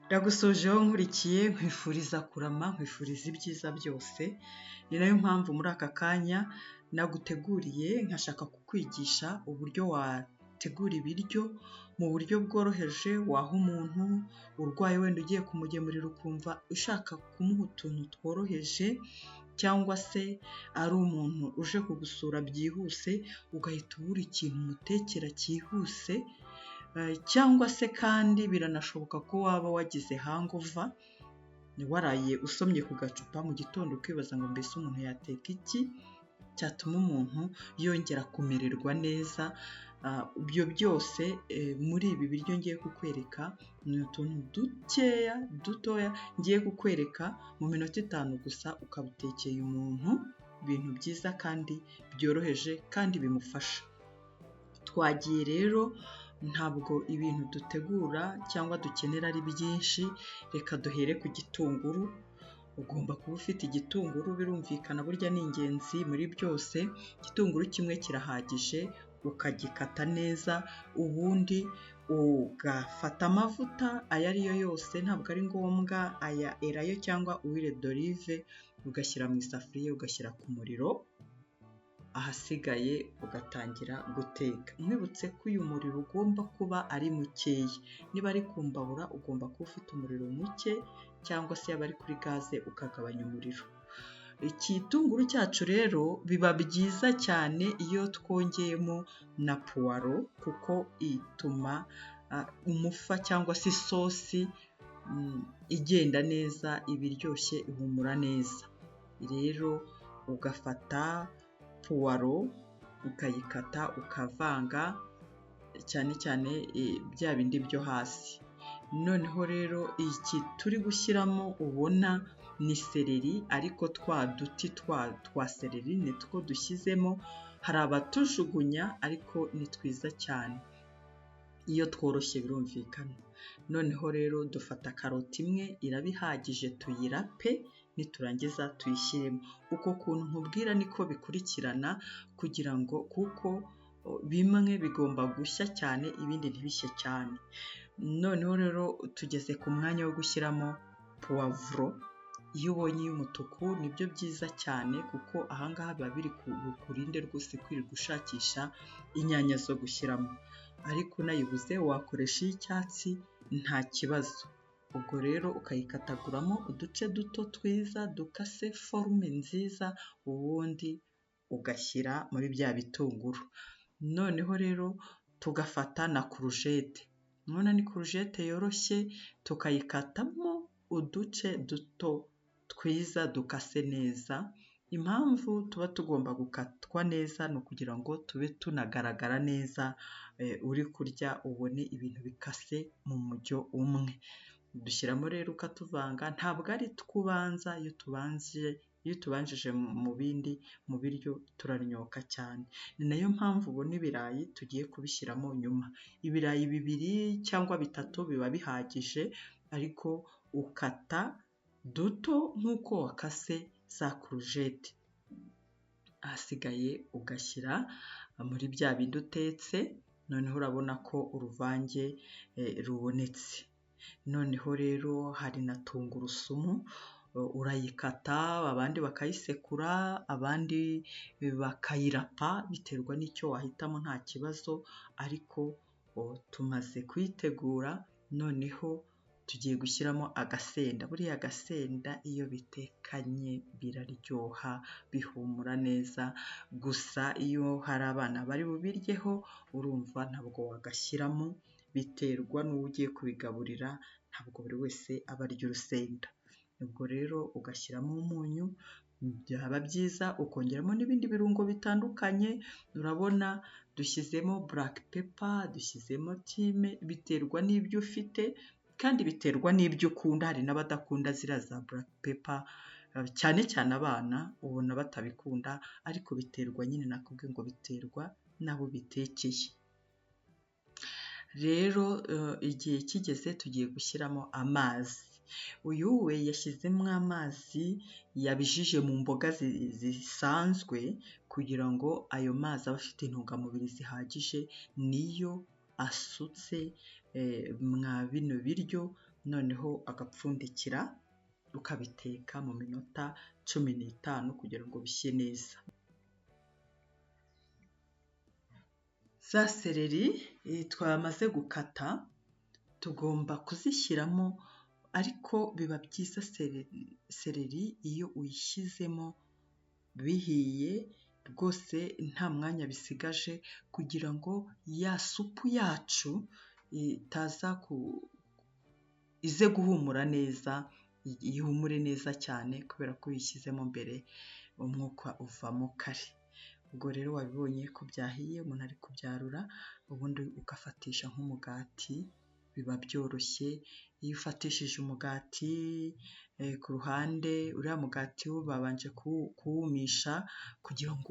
Ndagusojeho nkurikiye nkwifuriza kurama, nkwifuriza ibyiza byose. Ni nayo mpamvu muri aka kanya naguteguriye nkashaka kukwigisha uburyo wategura ibiryo mu buryo bworoheje, waha umuntu urwaye wenda ugiye kumugemurira ukumva ushaka kumuha utuntu tworoheje, cyangwa se ari umuntu uje kugusura byihuse ugahita ubura ikintu umutekera cyihuse, cyangwa se kandi biranashoboka ko waba wagize hangover, waraye usomye ku gacupa mu gitondo ukibaza ngo mbese umuntu yateka iki cyatuma umuntu yongera kumererwa neza. Ibyo byose muri ibi biryo ngiye kukwereka ni utuntu dutoya ngiye kukwereka mu minota 5 gusa ukabutekeye umuntu, ibintu byiza kandi byoroheje kandi bimufasha. Twagiye rero, ntabwo ibintu dutegura cyangwa dukenera ari byinshi. Reka duhere ku gitunguru. Ugomba kuba ufite igitunguru, birumvikana burya ni ingenzi muri byose. Igitunguru kimwe kirahagije, ukagikata neza, ubundi ugafata amavuta ayo ariyo yose, ntabwo ari ngombwa aya erayo cyangwa huile d'olive, ugashyira mu isafuriya ugashyira ku muriro, ahasigaye ugatangira guteka. Mwibutse ko uyu muriro ugomba kuba ari mukeya. Niba ari ku mbabura ugomba kuba ufite umuriro muke, cyangwa se yaba ari kuri gaze ukagabanya umuriro. Igitunguru cyacu rero biba byiza cyane iyo twongeyemo na puwaro, kuko ituma umufa cyangwa se isosi igenda neza, ibiryoshye, ihumura neza. Rero ugafata puwaro ukayikata ukavanga, cyane cyane bya bindi byo hasi. Noneho rero iki turi gushyiramo ubona ni seleri, ariko twa duti twa seleri nitwo dushyizemo. Hari abatujugunya ariko ni twiza cyane iyo tworoshye, birumvikana. Noneho rero dufata karoti imwe irabihagije, tuyirape, niturangiza tuyishyiremo. Uko kuntu nkubwira niko bikurikirana, kugira ngo kuko bimwe bigomba gushya cyane ibindi ntibishye cyane. Noneho rero tugeze ku mwanya wo gushyiramo puwavuro. Iyo ubonye iy'umutuku nibyo byiza cyane, kuko ahangaha biba biri kurinde rwose kwirirwa ushakisha inyanya zo gushyiramo, ariko unayibuze wakoresha iy'icyatsi nta kibazo. Ubwo rero ukayikataguramo uduce duto twiza dukase forume nziza, ubundi ugashyira muri bya bitunguru. Noneho rero tugafata na kurujete. None ni kurujete yoroshye, tukayikatamo uduce duto twiza dukase neza. Impamvu tuba tugomba gukatwa neza ni ukugira ngo tube tunagaragara neza, uri kurya ubone ibintu bikase mu mujyo umwe. Dushyiramo rero ukatuvanga, ntabwo ari twubanza. Iyo tubanjije mu biryo turaryoka cyane. Ni nayo mpamvu ubona ibirayi tugiye kubishyiramo nyuma. Ibirayi 2 cyangwa 3 biba bihagije, ariko ukata duto nk'uko wakase za kurujete. Ahasigaye ugashyira muri bya bindi utetse. Noneho urabona ko uruvange rubonetse. Noneho rero hari na tungurusumu, urayikata, abandi bakayisekura, abandi bakayirapa, biterwa n'icyo wahitamo, nta kibazo. Ariko tumaze kuyitegura, noneho tugiye gushyiramo agasenda. Buriya agasenda iyo bitekanye biraryoha, bihumura neza. Gusa iyo hari abana bari bubiryeho, urumva ntabwo wagashyiramo, biterwa n'uwo ugiye kubigaburira. Ntabwo buri wese aba arya urusenda. Ubwo rero ugashyiramo umunyu, byaba byiza ukongeramo n'ibindi birungo bitandukanye. Urabona dushyizemo black pepper, dushyizemo thyme, biterwa n'ibyo ufite kandi biterwa n'ibyo ukunda. Hari n'abadakunda ziriya za black pepper, cyane cyane abana ubona batabikunda, ariko biterwa nyine, nakubwiye ngo biterwa n'abo bitekeye. Rero igihe kigeze tugiye gushyiramo amazi. Uyu we yashyizemo amazi yabijije mu mboga zisanzwe, kugira ngo ayo mazi abe afite intungamubiri zihagije. Niyo asutse mwa bino biryo, noneho agapfundikira ukabiteka mu minota 15 kugira ngo bishye neza. Za seleri twamaze gukata tugomba kuzishyiramo, ariko biba byiza seleri iyo uyishyizemo bihiye rwose nta mwanya bisigaje, kugira ngo ya supu yacu ize guhumura neza, ihumure neza cyane kubera ko uyishyizemo mbere umwuka uvamo kare. Ubwo rero wabibonye ko byahiye, umuntu ari kubyarura ubundi ugafatisha nk'umugati, biba byoroshye. Iyo ufatishije umugati ku ruhande, uriya mugati wo babanje kuwumisha kugira ngo